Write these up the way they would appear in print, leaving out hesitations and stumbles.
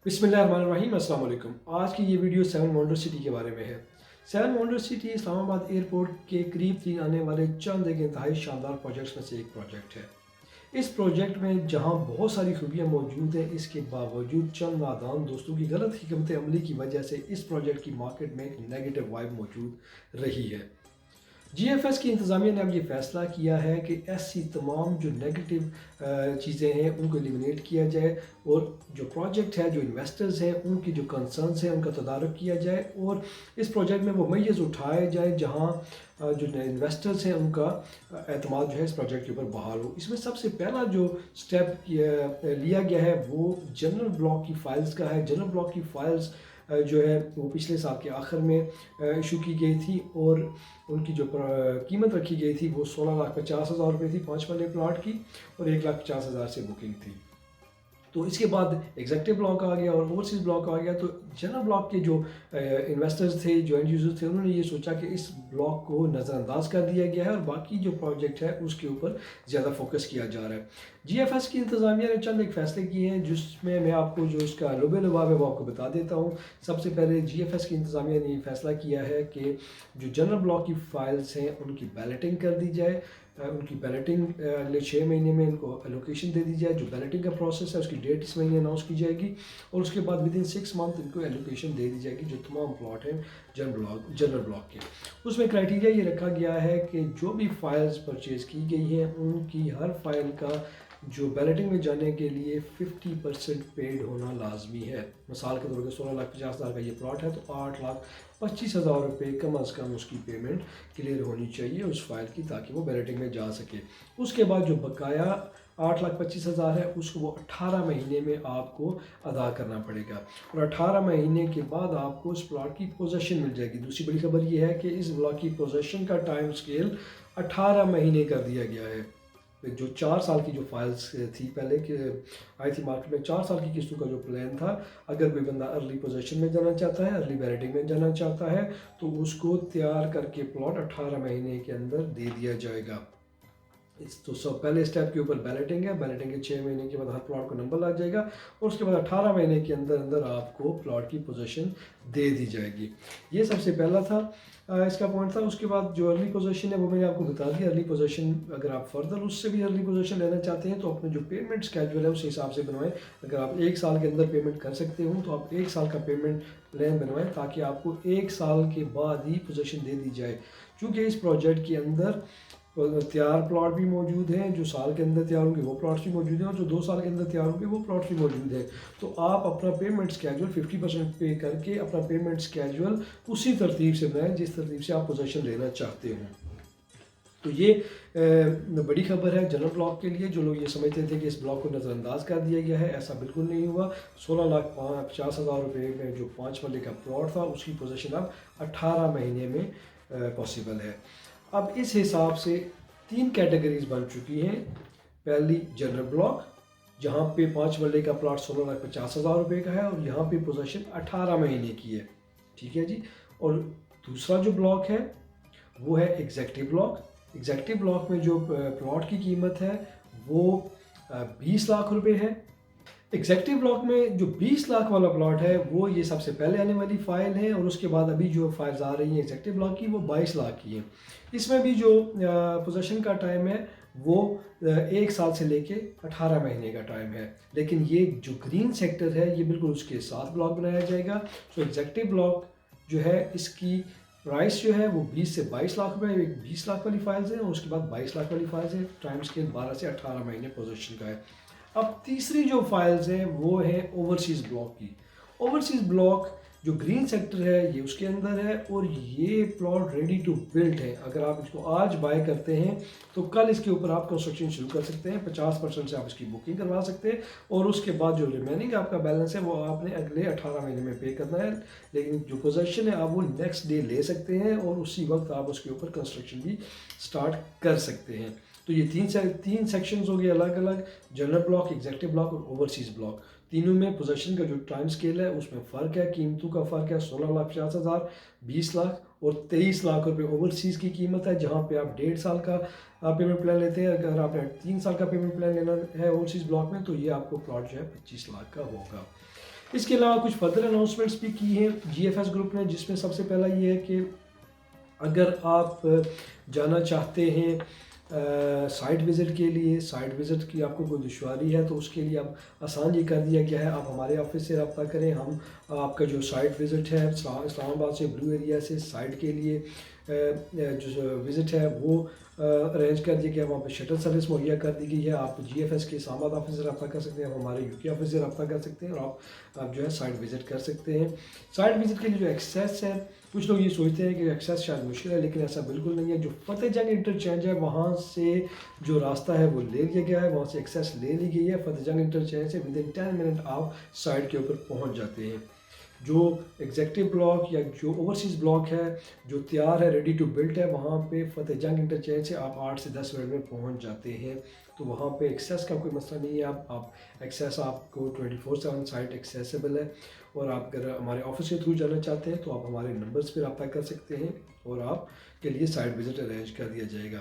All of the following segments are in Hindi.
बिस्मिल्लाहिर्रहमानिर्रहीम, अस्सलाम वालेकुम। आज की ये वीडियो सेवन वंडर सिटी के बारे में है। Seven wonder city Islamabad airport के करीब आने वाले चंद एक इंतहाई शानदार प्रोजेक्ट्स में से एक प्रोजेक्ट है। इस प्रोजेक्ट में जहां बहुत सारी खूबियां मौजूद हैं, इसके बावजूद चंद नादान दोस्तों की गलत हिकमत अमली की वजह से इस प्रोजेक्ट की मार्केट में एक नेगेटिव वाइब मौजूद रही है। जीएफएस की इंतज़ामिया ने अब ये फ़ैसला किया है कि ऐसी तमाम जो नेगेटिव चीज़ें हैं उनको एलिमिनेट किया जाए और जो प्रोजेक्ट है, जो इन्वेस्टर्स हैं, उनकी जो कंसर्न्स हैं उनका तदारुक किया जाए और इस प्रोजेक्ट में वो मैय्यज़ उठाए जाए जहाँ जो इन्वेस्टर्स हैं उनका एतमाद जो है इस प्रोजेक्ट के ऊपर बहाल हो। इसमें सबसे पहला जो स्टेप लिया गया है वो जनरल ब्लॉक की फ़ाइल्स का है। जनरल ब्लॉक की फ़ाइल्स जो है वो पिछले साल के आखिर में इशू की गई थी और उनकी जो कीमत रखी गई थी वो 16,50,000 रुपये थी 5 वाले प्लाट की और 1,50,000 से बुकिंग थी। तो इसके बाद एग्जेक्टिव ब्लॉक आ गया और ओवरसीज़ ब्लॉक आ गया। तो जनरल ब्लॉक के जो इन्वेस्टर्स थे, जो एंड यूजर्स थे, उन्होंने ये सोचा कि इस ब्लॉक को नज़रअंदाज कर दिया गया है और बाकी जो प्रोजेक्ट है उसके ऊपर ज़्यादा फोकस किया जा रहा है। जीएफएस की इंतज़ामिया ने चंद एक फ़ैसले किए हैं जिसमें मैं आपको जो इसका लुबे लुबाब है वो आपको बता देता हूँ। सबसे पहले जीएफएस की इंतज़ामिया ने ये फ़ैसला किया है कि जो जनरल ब्लॉक की फ़ाइल्स हैं उनकी बैलेटिंग कर दी जाए। उनकी बैलेटिंग अगले 6 महीने में इनको एलोकेशन दे दी जाए। जो बैलेटिंग का प्रोसेस है उसकी डेट इस महीने अनाउंस की जाएगी और उसके बाद विद इन 6 मंथ इनको एलोकेशन दे दी जाएगी जो तमाम प्लॉट हैं जनरल ब्लॉक के। उसमें क्राइटेरिया ये रखा गया है कि जो भी फाइल्स परचेज़ की गई हैं उनकी हर फाइल का जो बैलेटिंग में जाने के लिए 50% पेड होना लाजमी है। मिसाल के तौर पर 16,50,000 का ये प्लॉट है तो 8,25,000 रुपये कम अज़ कम उसकी पेमेंट क्लियर होनी चाहिए उस फाइल की ताकि वो बैलेटिंग में जा सके। उसके बाद जो बकाया 8,25,000 है उसको वो 18 महीने में आपको अदा करना पड़ेगा और 18 महीने के बाद आपको उस प्लॉट की पोजेसन मिल जाएगी। दूसरी बड़ी खबर ये है कि इस ब्लॉक की पोजेसन का टाइम स्केल 18 महीने कर दिया गया है। जो 4 साल की जो फाइल्स थी पहले कि आई थी मार्केट में 4 साल की किस्तों का जो प्लान था, अगर कोई बंदा अर्ली पोजेसन में जाना चाहता है, अर्ली बैलेटिंग में जाना चाहता है तो उसको तैयार करके प्लॉट 18 महीने के अंदर दे दिया जाएगा। तो सब पहले स्टेप के ऊपर बैलेटिंग है। बैलेटिंग के 6 महीने के बाद हर प्लॉट को नंबर लग जाएगा और उसके बाद 18 महीने के अंदर अंदर आपको प्लॉट की पोजीशन दे दी जाएगी। ये सबसे पहला था इसका पॉइंट था। उसके बाद जो अर्ली पोजीशन है वो मैंने आपको बता दिया। अर्ली पोजीशन अगर आप फर्दर उससे भी अर्ली पोजीशन लेना चाहते हैं तो अपने जो पेमेंट स्केड्यूल है उस हिसाब से बनवाएं। अगर आप 1 साल के अंदर पेमेंट कर सकते हो तो आप 1 साल का पेमेंट प्लान बनवाएं ताकि आपको 1 साल के बाद ही पोजीशन दे दी जाए। चूँकि इस प्रोजेक्ट के अंदर तैयार प्लॉट भी मौजूद हैं, जो साल के अंदर तैयार होंगे वो प्लॉट्स भी मौजूद हैं और जो 2 साल के अंदर तैयार होंगे वो प्लॉट्स भी मौजूद हैं। तो आप अपना पेमेंट स्केड्यूल 50% पे करके अपना पेमेंट स्केड्यूल उसी तरतीब से बनाएं जिस तरतीब से आप पोजीशन लेना चाहते हो। तो ये बड़ी खबर है जनरल ब्लॉक के लिए। जो लोग ये समझते थे कि इस ब्लॉक को नज़रअंदाज कर दिया गया है, ऐसा बिल्कुल नहीं हुआ। 16,50,000 रुपये में जो 5 मरले का प्लॉट था उसकी पोजीशन अब 18 महीने में पॉसिबल है। अब इस हिसाब से 3 कैटेगरीज बन चुकी हैं। पहली जनरल ब्लॉक जहाँ पे 5 मरले का प्लॉट 16,50,000 रुपये का है और यहाँ पे पोजीशन 18 महीने की है, ठीक है जी। और दूसरा जो ब्लॉक है वो है एग्जेक्टिव ब्लॉक। एग्जेक्टिव ब्लॉक में जो प्लॉट की कीमत है वो 20 लाख रुपए है। एग्जेक्टिव ब्लॉक में जो 20 लाख वाला प्लॉट है वो ये सबसे पहले आने वाली फ़ाइल है और उसके बाद अभी जो फाइल्स आ रही हैं एग्जेक्टिव ब्लॉक की वो 22 लाख की हैं। इसमें भी जो पोजीशन का टाइम है वो 1 साल से लेके 18 महीने का टाइम है। लेकिन ये जो ग्रीन सेक्टर है ये बिल्कुल उसके साथ ब्लॉक बनाया जाएगा। तो एग्जेक्टिव ब्लॉक जो है इसकी प्राइस जो है वो 20 से 22 लाख रुपये, एक 20 लाख वाली फाइल्स है और उसके बाद 22 लाख वाली फाइल्स है। टाइम स्केल 12 से 18 महीने पोजीशन का है। अब तीसरी जो फाइल्स हैं वो है ओवरसीज़ ब्लॉक की। ओवरसीज़ ब्लॉक जो ग्रीन सेक्टर है ये उसके अंदर है और ये प्लॉट रेडी टू बिल्ड है। अगर आप इसको आज बाय करते हैं तो कल इसके ऊपर आप कंस्ट्रक्शन शुरू कर सकते हैं। 50% से आप इसकी बुकिंग करवा सकते हैं और उसके बाद जो रिमेनिंग आपका बैलेंस है वो आपने अगले 18 महीने में पे करना है। लेकिन जो पोजीशन है आप वो नेक्स्ट डे ले सकते हैं और उसी वक्त आप उसके ऊपर कंस्ट्रक्शन भी स्टार्ट कर सकते हैं। तो ये तीन सेक्शंस हो गए अलग अलग, जनरल ब्लॉक, एग्जेक्टिव ब्लॉक और ओवरसीज़ ब्लॉक। तीनों में पोजीशन का जो टाइम स्केल है उसमें फ़र्क है, कीमतों का फ़र्क है। 16,50,000, 20 लाख और 23 लाख रुपए ओवरसीज़ की कीमत है जहाँ पे आप 1.5 साल का पेमेंट प्लान लेते हैं। अगर आपने 3 साल का पेमेंट प्लान लेना है ओवरसीज़ ब्लॉक में तो ये आपको प्लॉट जो है 25 लाख का होगा। इसके अलावा कुछ फर्दर अनाउंसमेंट्स भी की हैं GFS ग्रुप ने, जिसमें सबसे पहला ये है कि अगर आप जाना चाहते हैं साइट विज़िट के लिए, साइट विज़िट की आपको कोई दुश्वारी है तो उसके लिए अब आसान ये कर दिया गया है, आप हमारे ऑफिस से रब्ता करें, हम आपका जो साइट विज़िट है इस्लामाबाद से ब्लू एरिया से साइट के लिए जो विज़िट है वो अरेंज कर दिया गया, वहाँ पे शटल सर्विस मुहैया कर दी गई है। आप GFS के इस्लामाबाद ऑफिस से रब्ता कर सकते हैं, आप हमारे UK ऑफिस से रब्ता कर सकते हैं और आप जो है साइट विज़िट कर सकते हैं। साइट विज़िट के लिए जो एक्सेस है, कुछ लोग ये सोचते हैं कि एक्सेस शायद मुश्किल है, लेकिन ऐसा बिल्कुल नहीं है। जो फतेह जंग इंटरचेंज है वहाँ से जो रास्ता है वो ले लिया गया है, वहाँ से एक्सेस ले ली गई है। फतेह जंग इंटरचेंज से विद इन 10 मिनट आप साइट के ऊपर पहुँच जाते हैं। जो एग्जेक्टिव ब्लॉक या जो ओवरसीज़ ब्लॉक है जो तैयार है, रेडी टू बिल्ट है, वहाँ पे फतेह जंग इंटरचेंज से आप 8 से 10 मिनट में पहुँच जाते हैं। तो वहाँ पे एक्सेस का कोई मसला नहीं है, आप एक्सेस आपको 24/7 साइट एक्सेसिबल है। और आप अगर हमारे ऑफिस के थ्रू जाना चाहते हैं तो आप हमारे नंबर्स पर रब्ता कर सकते हैं और आपके लिए साइट विज़िट अरेंज कर दिया जाएगा।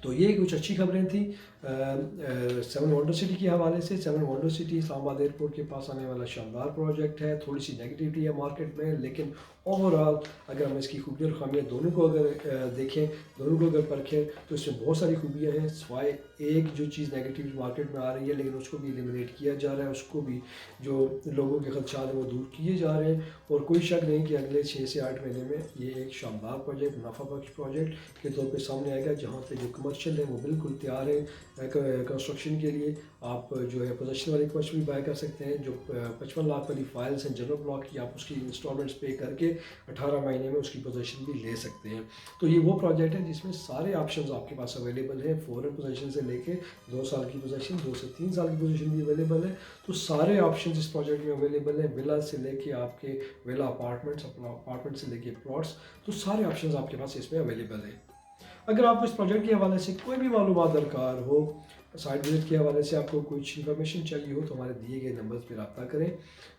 तो ये कुछ अच्छी खबरें थी सेवन वंडर सिटी के हवाले से। Seven wonder city Islamabad airport के पास आने वाला शानदार प्रोजेक्ट है। थोड़ी सी नेगेटिविटी है मार्केट में, लेकिन ओवरऑल अगर हम इसकी खूबियाँ और खामियाँ दोनों को अगर देखें, दोनों को अगर परखें तो इसमें बहुत सारी खूबियाँ हैं। सिवाय एक जो चीज़ नेगेटिव मार्केट में आ रही है, लेकिन उसको भी एलिमिनेट किया जा रहा है, उसको भी जो लोगों के खदशात हैं वो दूर किए जा रहे हैं। और कोई शक नहीं कि अगले 6 से 8 महीने में ये एक शानदार प्रोजेक्ट, मुनाफा बख्श प्रोजेक्ट के तौर पे सामने आएगा, जहाँ पे जो कमर्शियल है वो बिल्कुल तैयार है कंस्ट्रक्शन के लिए। आप जो है पोजेशन वाली कमर्शियल भी बाय कर सकते हैं। जो 55 लाख वाली फाइल्स हैं जनरल ब्लॉक की, आप उसकी इंस्टॉलमेंट्स पे करके 18 महीने में उसकी पोजेशन भी ले सकते हैं। तो ये वो प्रोजेक्ट है जिसमें सारे ऑप्शंस आपके पास अवेलेबल हैं। फॉरेन पोजेशन से लेके 2 साल की पोजेशन, 2 से 3 साल की पोजेशन भी अवेलेबल है। तो सारे ऑप्शन इस प्रोजेक्ट में अवेलेबल हैं, विला से लेके आपके विला अपार्टमेंट्स, अपार्टमेंट से लेके प्लॉट्स, तो सारे ऑप्शन आपके पास इसमें अवेलेबल है। अगर आपको इस प्रोजेक्ट के हवाले से कोई भी मालूमात दरकार हो, साइट विजिट के हवाले से आपको कुछ इन्फॉर्मेशन चाहिए हो, तो हमारे दिए गए नंबर्स पर रब्ता करें।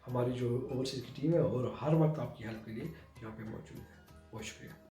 हमारी जो ओवरसीज़ की टीम है और हर वक्त आपकी हेल्प के लिए यहाँ पे मौजूद है। बहुत शुक्रिया।